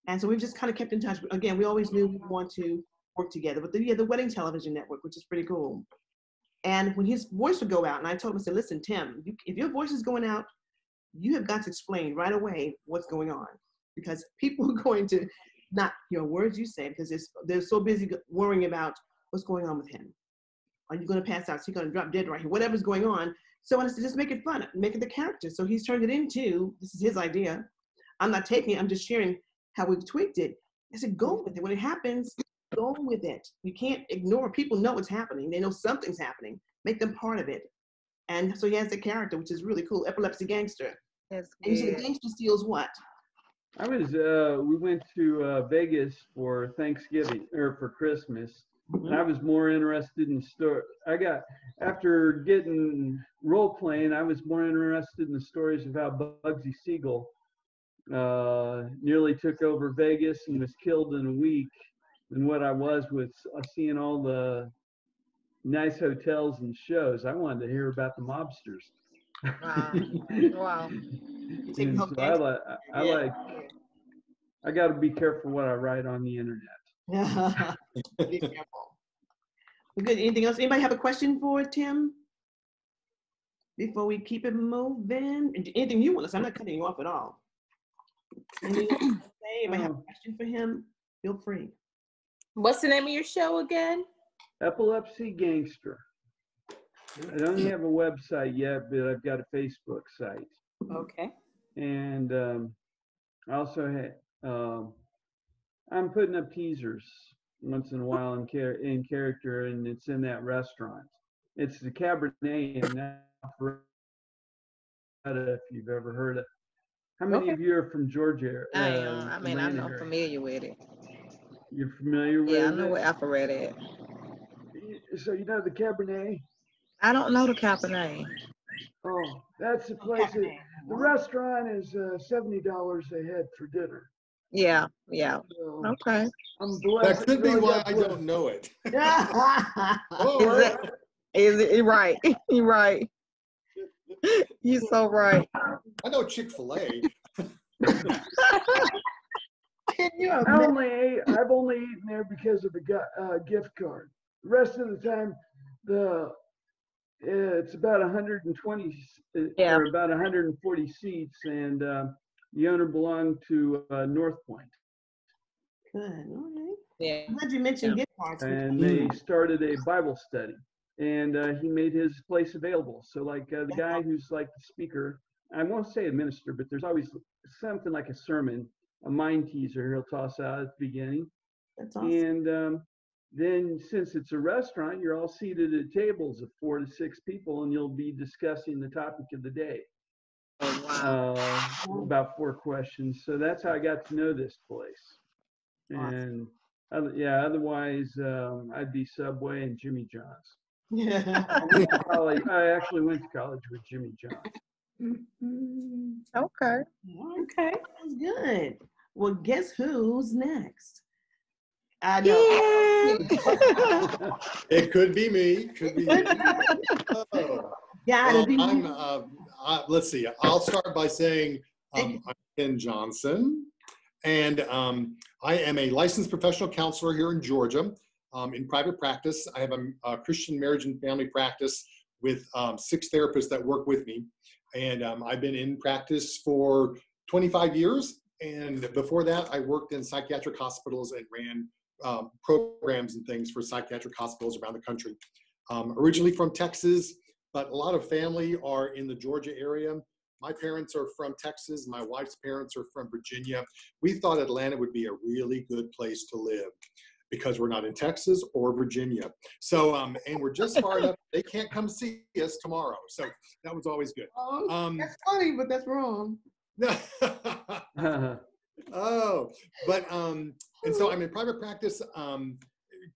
And so we've just kind of kept in touch. Again, we always knew we want to work together. But the Wedding Television Network, which is pretty cool. And when his voice would go out, and I told him, I said, listen, Tim, if your voice is going out, you have got to explain right away what's going on. Because people are going to not hear words you say, because they're so busy worrying about what's going on with him. Are you going to pass out? Is he going to drop dead right here? Whatever's going on. So I said, just make it fun, make it the character. So he's turned it into, this is his idea. I'm not taking it, I'm just sharing how we've tweaked it. I said, go with it. When it happens, go with it. You can't ignore. People know what's happening. They know something's happening. Make them part of it. And so he has the character, which is really cool, epilepsy gangster. That's and good. so the gangster steals what? We went to Vegas for Thanksgiving, or for Christmas. And I was more interested in after getting role playing, I was more interested in the stories of how Bugsy Siegel nearly took over Vegas and was killed in a week than what I was with seeing all the nice hotels and shows. I wanted to hear about the mobsters. Wow. So I got to be careful what I write on the internet. Be careful. Good. Anything else? Anybody have a question for Tim before we keep it moving? Anything you want to say? I'm not cutting you off at all. Anything else to say? Anybody have a question for him? Feel free. What's the name of your show again? Epilepsy Gangster. I don't have a website yet, but I've got a Facebook site. Okay. And I also I'm putting up teasers once in a while in character, and it's in that restaurant. It's the Cabernet, and now if you've ever heard it. How many Okay. of you are from Georgia? I am. I mean, Atlanta I'm area? familiar with it. You're familiar Yeah, I with know it? where Alpharetta at. So you know the Cabernet? I don't know the Cabernet. Oh, that's the place. The restaurant is $70 a head for dinner. Yeah, yeah. So Okay. I'm That blessed. could be really why got I blessed. don't know it. Is Oh, it? Is it right? You're right. You're so right. I know Chick-fil-A. Can you I've imagine? only eaten there because of the gift card. The rest of the time, it's about 120 Yeah. or about 140 seats, and the owner belonged to North Point, Good. All right. Yeah. I'm glad you mentioned gift cards. and they started a Bible study, and he made his place available. So like the guy who's like the speaker, I won't say a minister, but there's always something like a sermon, a mind teaser he'll toss out at the beginning. That's awesome. And then since it's a restaurant, you're all seated at tables of 4 to 6 people, and you'll be discussing the topic of the day. Oh, wow. About 4 questions. So that's how I got to know this place. And yeah, otherwise I'd be Subway and Jimmy John's. Yeah. I actually went to college with Jimmy John's. Okay. Okay. That's good. Well, guess who's next? I know. It could be me. Could be me. Oh. Gotta Well, be. let's see. I'll start by saying I'm Ken Johnson, and I am a licensed professional counselor here in Georgia in private practice. I have a Christian marriage and family practice with 6 therapists that work with me, and I've been in practice for 25 years. And before that, I worked in psychiatric hospitals and ran programs and things for psychiatric hospitals around the country. Originally from Texas, but a lot of family are in the Georgia area. My parents are from Texas. My wife's parents are from Virginia. We thought Atlanta would be a really good place to live because we're not in Texas or Virginia. So, and we're just far enough, they can't come see us tomorrow. So that was always good. That's funny, but that's wrong. Oh, but, and so I'm in private practice,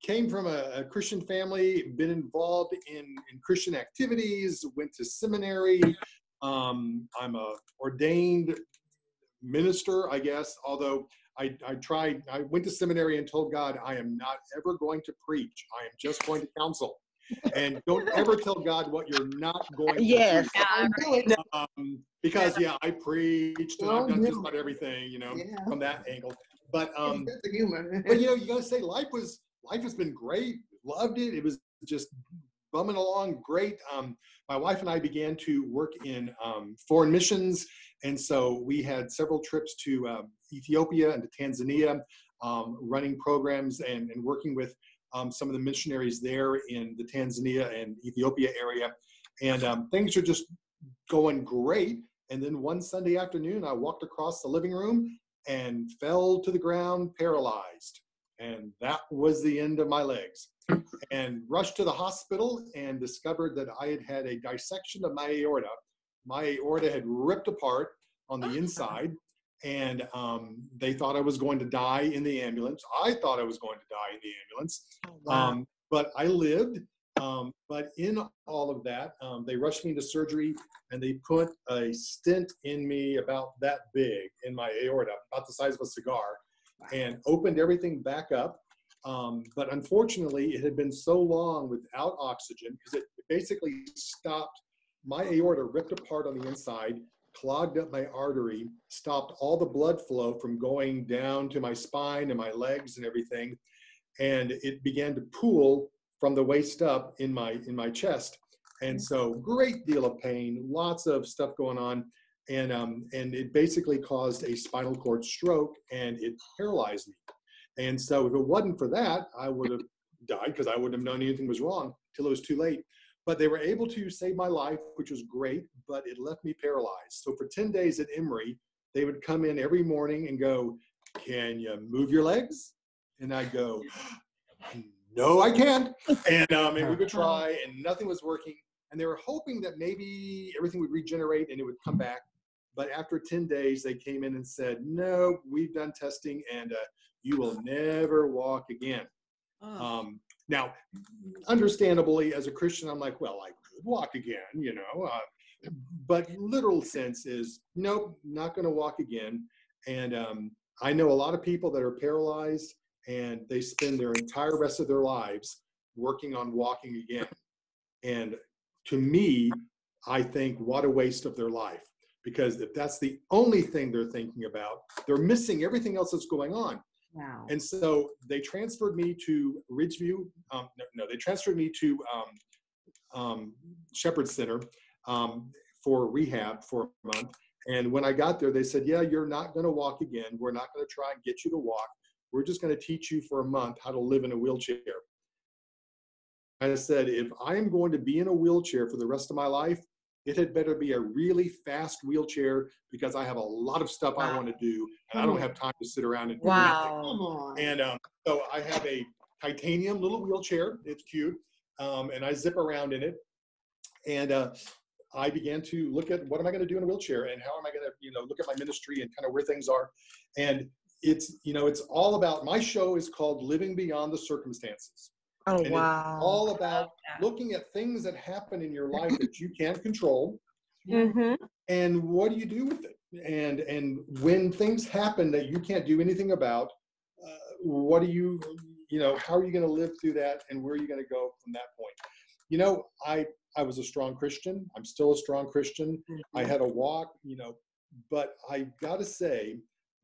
came from a Christian family, been involved in Christian activities, went to seminary. I'm a ordained minister, I guess, although I went to seminary and told God, I am not ever going to preach. I am just going to counsel. And don't ever tell God what you're not going to Yes. preach. Because I preached and I've done just about everything, from that angle. But That's the humor. but you gotta say life has been great. Loved it. It was just bumming along great. My wife and I began to work in foreign missions, and so we had several trips to Ethiopia and to Tanzania, running programs and working with some of the missionaries there in the Tanzania and Ethiopia area. And things are just going great. And then one Sunday afternoon, I walked across the living room and fell to the ground paralyzed. And that was the end of my legs. And rushed to the hospital and discovered that I had had a dissection of my aorta. My aorta had ripped apart on the inside, and they thought I was going to die in the ambulance. I thought I was going to die in the ambulance. Wow. But I lived. But in all of that, they rushed me into surgery, and they put a stent in me about that big in my aorta, about the size of a cigar, and opened everything back up. But unfortunately, it had been so long without oxygen because it basically stopped. My aorta ripped apart on the inside, clogged up my artery, stopped all the blood flow from going down to my spine and my legs and everything. And it began to pool from the waist up in my chest. And so great deal of pain, lots of stuff going on. And it basically caused a spinal cord stroke, and it paralyzed me. And so if it wasn't for that, I would have died because I wouldn't have known anything was wrong till it was too late. But they were able to save my life, which was great, but it left me paralyzed. So for 10 days at Emory, they would come in every morning and go, "Can you move your legs?" And I'd go, "No, I can't." And we would try, and nothing was working. And they were hoping that maybe everything would regenerate and it would come back. But after 10 days, they came in and said, no, we've done testing and you will never walk again. Oh. Now, understandably, as a Christian, I'm like, well, I could walk again, you know. But literal sense is, nope, not going to walk again. And I know a lot of people that are paralyzed and they spend their entire rest of their lives working on walking again. And to me, I think what a waste of their life. Because if that's the only thing they're thinking about, they're missing everything else that's going on. Wow. And so they transferred me to Ridgeview. They transferred me to Shepherd Center for rehab for a month. And when I got there, they said, yeah, you're not going to walk again. We're not going to try and get you to walk. We're just going to teach you for a month how to live in a wheelchair. I said, if I am going to be in a wheelchair for the rest of my life, it had better be a really fast wheelchair because I have a lot of stuff I want to do and I don't have time to sit around and do nothing. And so I have a titanium little wheelchair. It's cute. And I zip around in it. And I began to look at what am I going to do in a wheelchair and how am I going to, look at my ministry and kind of where things are. And it's all about, my show is called Living Beyond the Circumstances. Oh, and wow. It's all about looking at things that happen in your life that you can't control. Mm-hmm. And what do you do with it? And when things happen that you can't do anything about, what do you, how are you going to live through that and where are you going to go from that point? I was a strong Christian. I'm still a strong Christian. I had a walk, but I got to say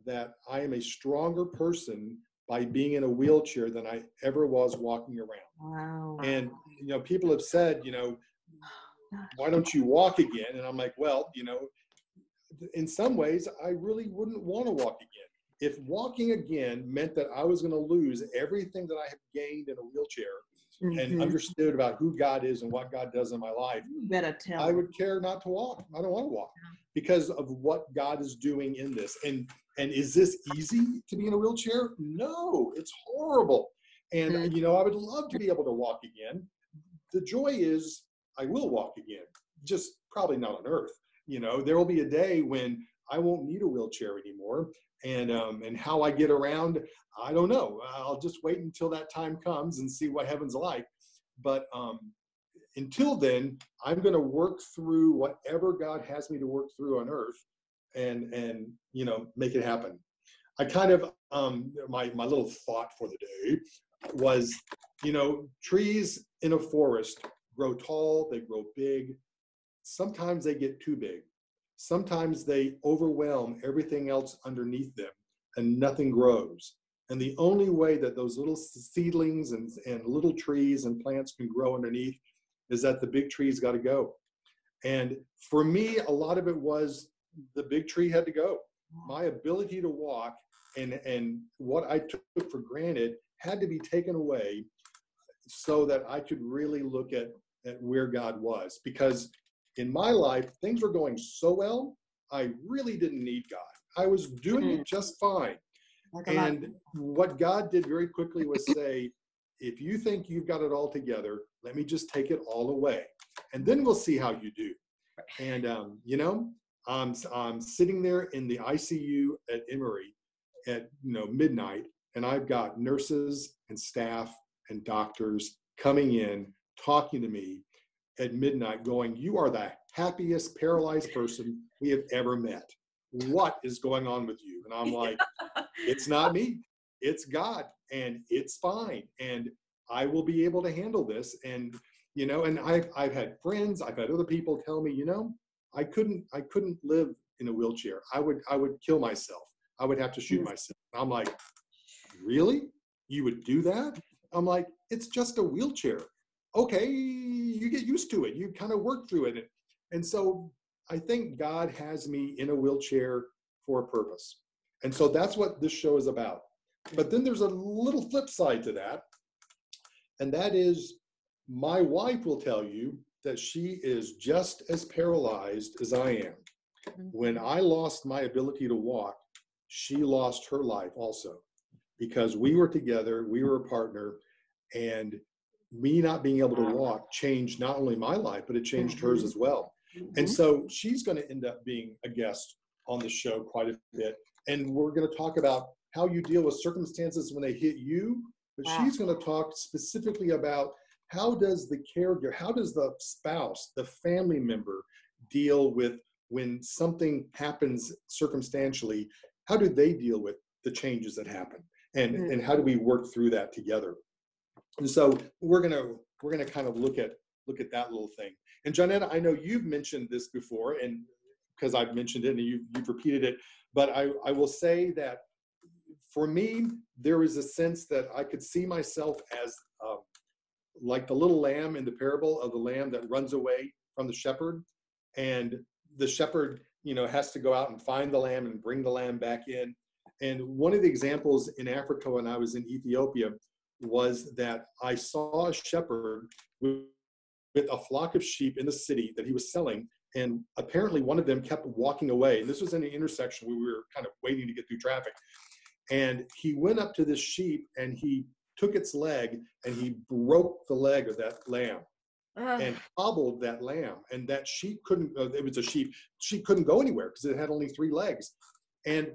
that I am a stronger person by being in a wheelchair than I ever was walking around. Wow. And, people have said, why don't you walk again? And I'm like, well, in some ways, I really wouldn't want to walk again. If walking again meant that I was going to lose everything that I have gained in a wheelchair and understood about who God is and what God does in my life, You better tell I would care not to walk. I don't want to walk because of what God is doing in this. And is this easy to be in a wheelchair? No, it's horrible. And, I would love to be able to walk again. The joy is I will walk again, just probably not on earth. There will be a day when I won't need a wheelchair anymore. And how I get around, I don't know. I'll just wait until that time comes and see what heaven's like. But until then, I'm going to work through whatever God has me to work through on earth and make it happen. I kind of, my little thought for the day was, trees in a forest grow tall, they grow big. Sometimes they get too big. Sometimes they overwhelm everything else underneath them and nothing grows. And the only way that those little seedlings and little trees and plants can grow underneath is that the big tree's got to go. And for me, a lot of it was the big tree had to go. My ability to walk and what I took for granted had to be taken away so that I could really look at where God was. Because in my life, things were going so well, I really didn't need God. I was doing it just fine. And what God did very quickly was say, if you think you've got it all together, let me just take it all away. And then we'll see how you do. And, I'm sitting there in the ICU at Emory at midnight, and I've got nurses and staff and doctors coming in, talking to me at midnight going, you are the happiest paralyzed person we have ever met. What is going on with you? And I'm like, it's not me, it's God, and it's fine. And I will be able to handle this. And, and I've had friends, I've had other people tell me, I couldn't live in a wheelchair. I would kill myself. I would have to shoot myself. I'm like, really? You would do that? I'm like, it's just a wheelchair. Okay, you get used to it. You kind of work through it. And so I think God has me in a wheelchair for a purpose. And so that's what this show is about. But then there's a little flip side to that. And that is my wife will tell you that she is just as paralyzed as I am. When I lost my ability to walk, she lost her life also, because we were together, we were a partner, and me not being able to walk changed not only my life, but it changed hers as well. And so she's going to end up being a guest on the show quite a bit. And we're going to talk about how you deal with circumstances when they hit you. But she's going to talk specifically about how does the caregiver, how does the spouse, the family member deal with when something happens circumstantially? How do they deal with the changes that happen? And how do we work through that together? And so we're gonna kind of look at that little thing. And Johnetta, I know you've mentioned this before, and because I've mentioned it and you've repeated it, but I will say that for me, there is a sense that I could see myself as like the little lamb in the parable of the lamb that runs away from the shepherd, and the shepherd, has to go out and find the lamb and bring the lamb back in. And one of the examples in Africa when I was in Ethiopia was that I saw a shepherd with a flock of sheep in the city that he was selling. And apparently one of them kept walking away. And this was in an intersection where we were kind of waiting to get through traffic. And he went up to this sheep and he took its leg and he broke the leg of that lamb and hobbled that lamb. And that sheep couldn't, it was a sheep couldn't go anywhere because it had only 3 legs. And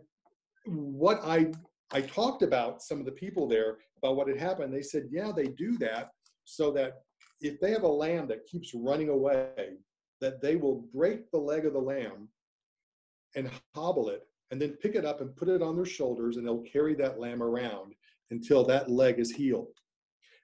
what I talked about some of the people there about what had happened. They said, yeah, they do that so that if they have a lamb that keeps running away, that they will break the leg of the lamb and hobble it and then pick it up and put it on their shoulders, and they'll carry that lamb around until that leg is healed.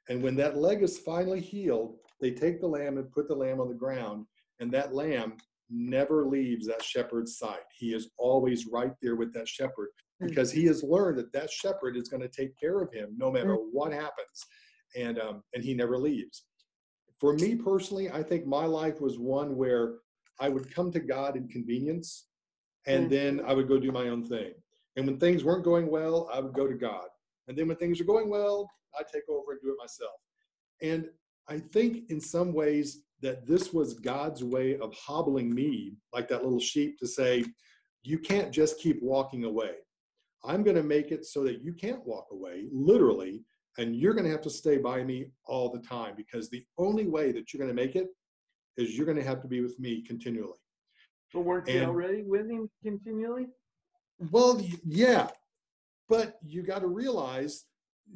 And when that leg is finally healed, they take the lamb and put the lamb on the ground, and that lamb never leaves that shepherd's side. He is always right there with that shepherd because he has learned that that shepherd is going to take care of him no matter what happens. And he never leaves. For me personally, I think my life was one where I would come to God in convenience, and then I would go do my own thing. And when things weren't going well, I would go to God. And then when things are going well, I'd take over and do it myself. And I think in some ways that this was God's way of hobbling me, like that little sheep, to say, you can't just keep walking away. I'm going to make it so that you can't walk away, literally, and you're going to have to stay by me all the time, because the only way that you're going to make it is you're going to have to be with me continually. But weren't you already with him continually? Well, yeah, but you got to realize,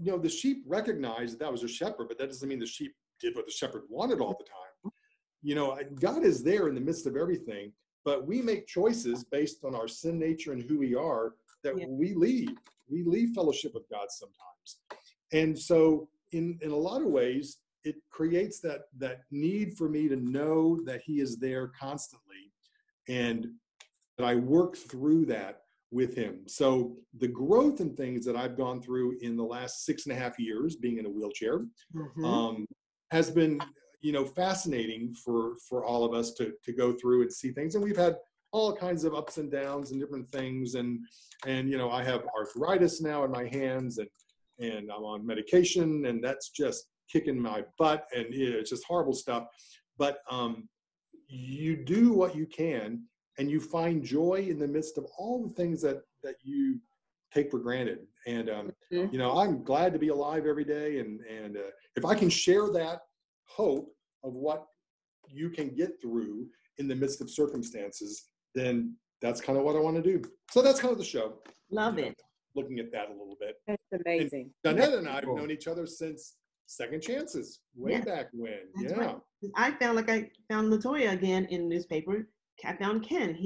the sheep recognized that was a shepherd, but that doesn't mean the sheep did what the shepherd wanted all the time. God is there in the midst of everything, but we make choices based on our sin nature and who we are that we leave fellowship with God sometimes. And so in a lot of ways, it creates that need for me to know that he is there constantly, and that I work through that with him. So the growth and things that I've gone through in the last 6.5 years being in a wheelchair has been, fascinating for all of us to go through and see things. And we've had all kinds of ups and downs and different things. And I have arthritis now in my hands, and I'm on medication, and that's just kicking my butt, and it's just horrible stuff. But you do what you can, and you find joy in the midst of all the things that you take for granted. And I'm glad to be alive every day. And if I can share that hope of what you can get through in the midst of circumstances, then that's kind of what I want to do. So that's kind of the show. Love it. Looking at that a little bit. That's amazing. And Johnetta and I have known each other since Second Chances, way back when. That's yeah. Right. I found Latoya again in the newspaper. I found Ken.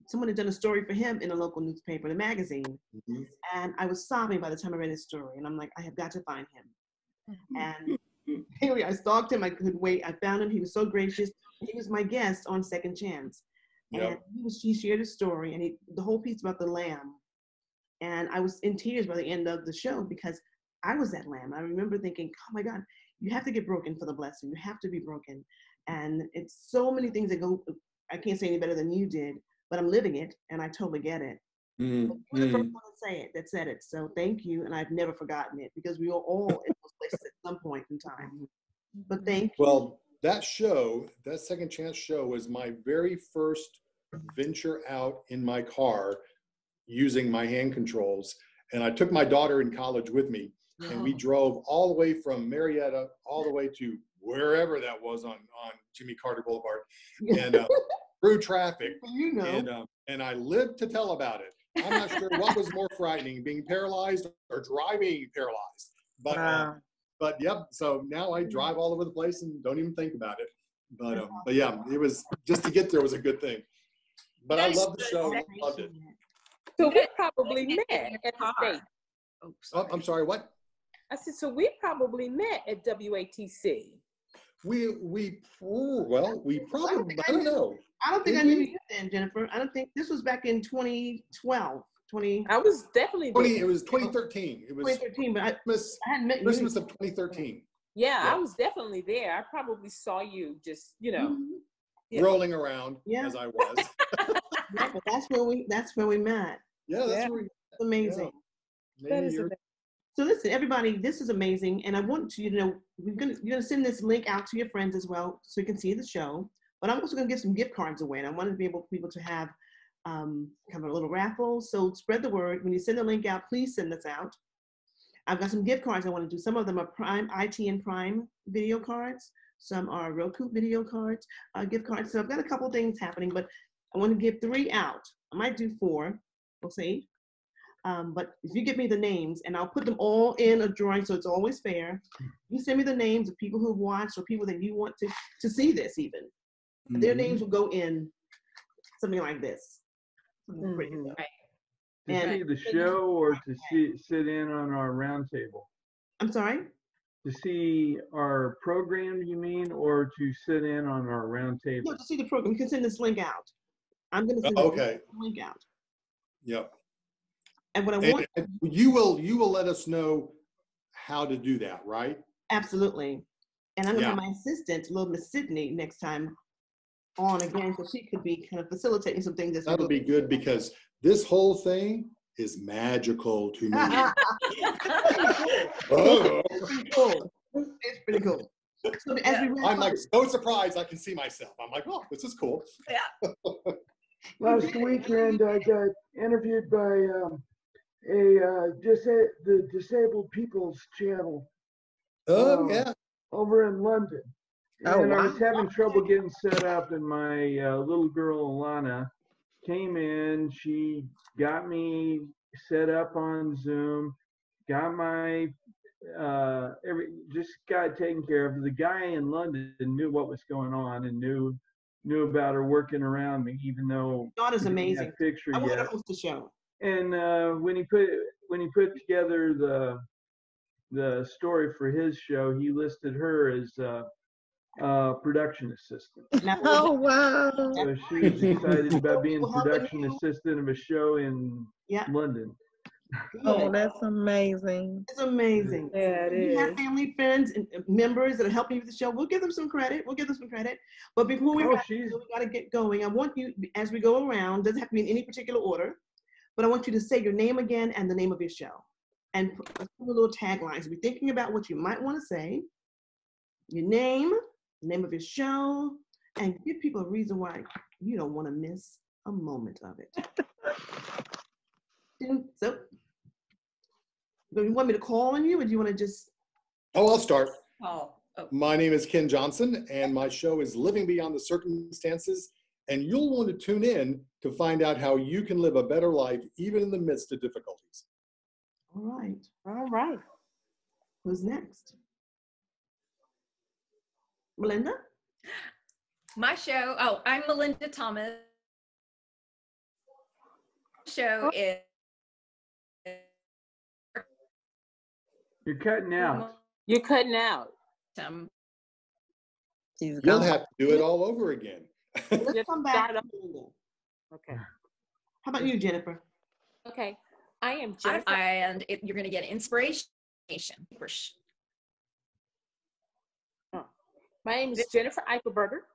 Someone had done a story for him in a local newspaper, the magazine. And I was sobbing by the time I read his story. And I'm like, I have got to find him. And anyway, I stalked him. I couldn't wait. I found him. He was so gracious. He was my guest on Second Chance. And he shared his story, and the whole piece about the lamb. And I was in tears by the end of the show because I was that lamb. I remember thinking, oh my God, you have to get broken for the blessing. You have to be broken. And it's so many things that go, I can't say any better than you did, but I'm living it, and I totally get it. You're the first one to say it, that said it. So thank you, and I've never forgotten it, because we were all in those places at some point in time. But thank you. Well, that show, that Second Chance show, was my very first venture out in my car using my hand controls. And I took my daughter in college with me. And we drove all the way from Marietta all the way to wherever that was on Jimmy Carter Boulevard, and through traffic. You know. And I lived to tell about it. I'm not sure what was more frightening, being paralyzed or driving paralyzed. But Wow. but yep. So now I drive all over the place and don't even think about it. But yeah, it was just to get there was a good thing. But I love the show. Loved it. So we probably met at the state. Oh, I'm sorry. What? I said, so we probably met at WATC. We probably, I don't know. I don't think I knew you then, Jennifer. I don't think this was back in 2012. I was definitely there. It was 2013. It was 2013, but I hadn't met you. Christmas of 2013. Yeah, I was definitely there. I probably saw you just, rolling around as I was. Yeah, but that's where we met. Yeah, that's where That's amazing. Yeah. That is amazing. So listen, everybody, this is amazing, and I want you to know you're gonna send this link out to your friends as well, so you can see the show. But I'm also gonna give some gift cards away, and I wanted to be able for people to have kind of a little raffle. So spread the word. When you send the link out, please send this out. I've got some gift cards I want to do. Some of them are Prime ITN Prime video cards. Some are Roku video cards, gift cards. So I've got a couple things happening, but I want to give 3 out. I might do 4. We'll see. But if you give me the names, and I'll put them all in a drawing so it's always fair. You send me the names of people who've watched or people that you want to see this even. Mm-hmm. Their names will go in something like this. Mm-hmm. Pretty good. Right. To see the show or to sit in on our round table? I'm sorry? To see our program, you mean, or to sit in on our round table? No, to see the program. You can send this link out. I'm going to send this link out. Yep. And what I want you will let us know how to do that, right? Absolutely. And I'm going to have my assistant, little Miss Sydney, next time on again, so she could be kind of facilitating some things. That'll be good because this whole thing is magical to me. It's pretty cool. It's pretty cool. So I'm like so surprised I can see myself. I'm like, oh, this is cool. Yeah. Last weekend, I got interviewed by the Disabled People's Channel. Yeah. Over in London. And I was having trouble getting set up, and my little girl, Alana, came in. She got me set up on Zoom, got my just got taken care of. The guy in London knew what was going on and knew about her working around me, even though daughter's amazing. Picture I want yet. to host the show. And when he put together the story for his show, he listed her as production assistant. Oh wow! So she was excited about being production assistant of a show in London. Oh, that's amazing. It's amazing. Yeah, it is. You have family, friends, and members that are helping you with the show. We'll give them some credit. But before we got to get going, I want you, as we go around, doesn't have to be in any particular order, but I want you to say your name again and the name of your show. And put a little taglines. Be thinking about what you might want to say, your name, the name of your show, and give people a reason why you don't want to miss a moment of it. So, do you want me to call on you, or do you want to just? Oh, I'll start. Oh. My name is Ken Johnson, and my show is Living Beyond the Circumstances. And you'll want to tune in to find out how you can live a better life, even in the midst of difficulties. All right. All right. Who's next? Melinda? My show, I'm Melinda Thomas. Show is. You're cutting out. You're cutting out. You'll have to do it all over again. Let's come back. Okay. How about you, Jennifer? Okay. I am Jennifer. And you're going to get inspiration. My name is Jennifer Eichelberger.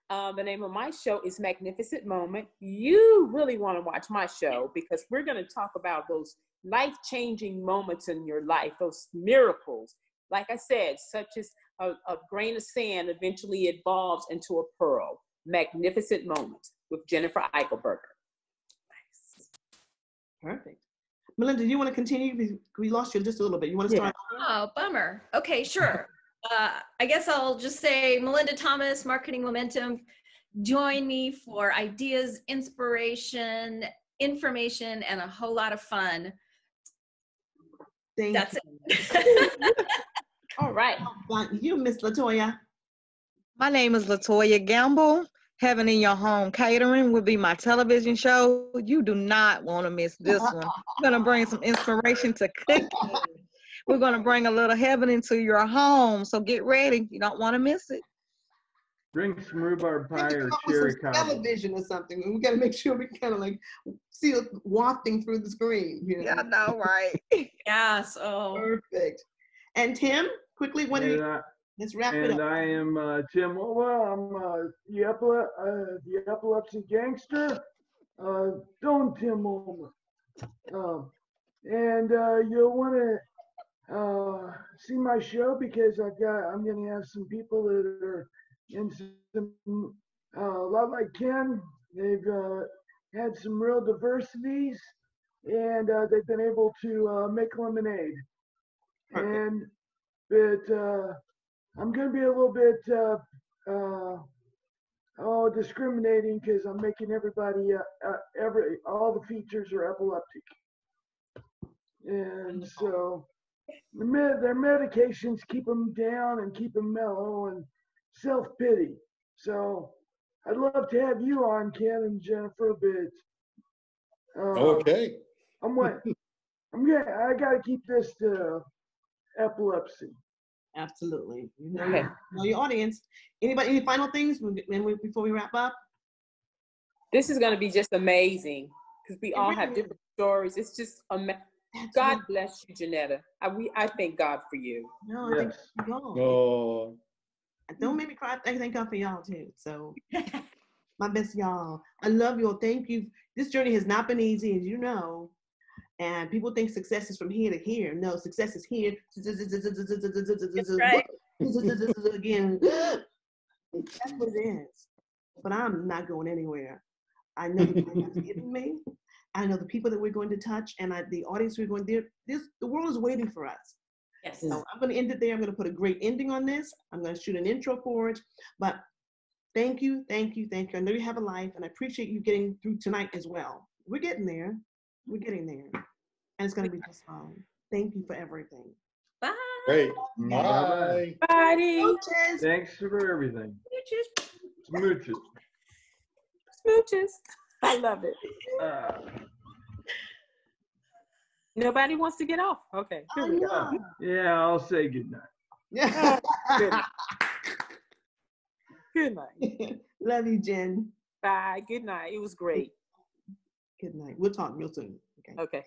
The name of my show is Magnificent Moment. You really want to watch my show because we're going to talk about those life-changing moments in your life, those miracles. Like I said, such as a grain of sand eventually evolves into a pearl. Magnificent Moments with Jennifer Eichelberger. Nice. Perfect. Melinda, do you want to continue? We lost you just a little bit. You want to start? Oh, bummer. Okay, sure. I guess I'll just say Melinda Thomas, Marketing Momentum. Join me for ideas, inspiration, information, and a whole lot of fun. That's it. All right. You, Miss Latoya. My name is Latoya Gamble. Heaven in Your Home Catering will be my television show. You do not want to miss this one. We're going to bring some inspiration to cooking. We're going to bring a little heaven into your home. So get ready. You don't want to miss it. Bring some rhubarb pie or Come up with cherry some cobbler. television or something. We got to make sure we kind of like see it wafting through the screen. You know? Yeah, I know, right? Yes. Oh. Perfect. And Tim, quickly, what do you? Let's wrap it And up. I am Tim Well, I'm the epilepsy gangster. Don't Tim Ulmer. And you'll want to see my show because I'm going to have some people that are in some a lot like Ken. They've had some real diversities, and they've been able to make lemonade. And but I'm going to be a little bit discriminating because I'm making everybody all the features are epileptic, and so their medications keep them down and keep them mellow and self-pity. So I'd love to have you on, Ken and Jennifer, but Okay. I got to keep this to epilepsy. Absolutely. You know your audience. Anybody, any final things before we wrap up? This is going to be just amazing because we all have different stories. It's just amazing. God bless you, Janetta. I thank God for you. No, I Yes. thank y'all. Oh. Don't make me cry. I thank God for y'all too. So my best y'all. I love y'all. Thank you. This journey has not been easy, as you know. And people think success is from here to here. No, success is here. Right. Again. That's what it is. But I'm not going anywhere. I know the God's given me. I know the people that we're going to touch, and the audience we're going there. The world is waiting for us. Yes. So I'm going to end it there. I'm going to put a great ending on this. I'm going to shoot an intro for it. But thank you, thank you, thank you. I know you have a life, and I appreciate you getting through tonight as well. We're getting there. We're getting there. And it's going to be just fine. Thank you for everything. Bye. Great. Bye. Bye. Bye. Thanks for everything. Smooches. Smooches. I love it. Nobody wants to get off. Okay. Here we go. Yeah, I'll say goodnight. Yeah. Good night. Love you, Jen. Bye. Good night. It was great. Good night. We'll talk real soon. Okay. Okay.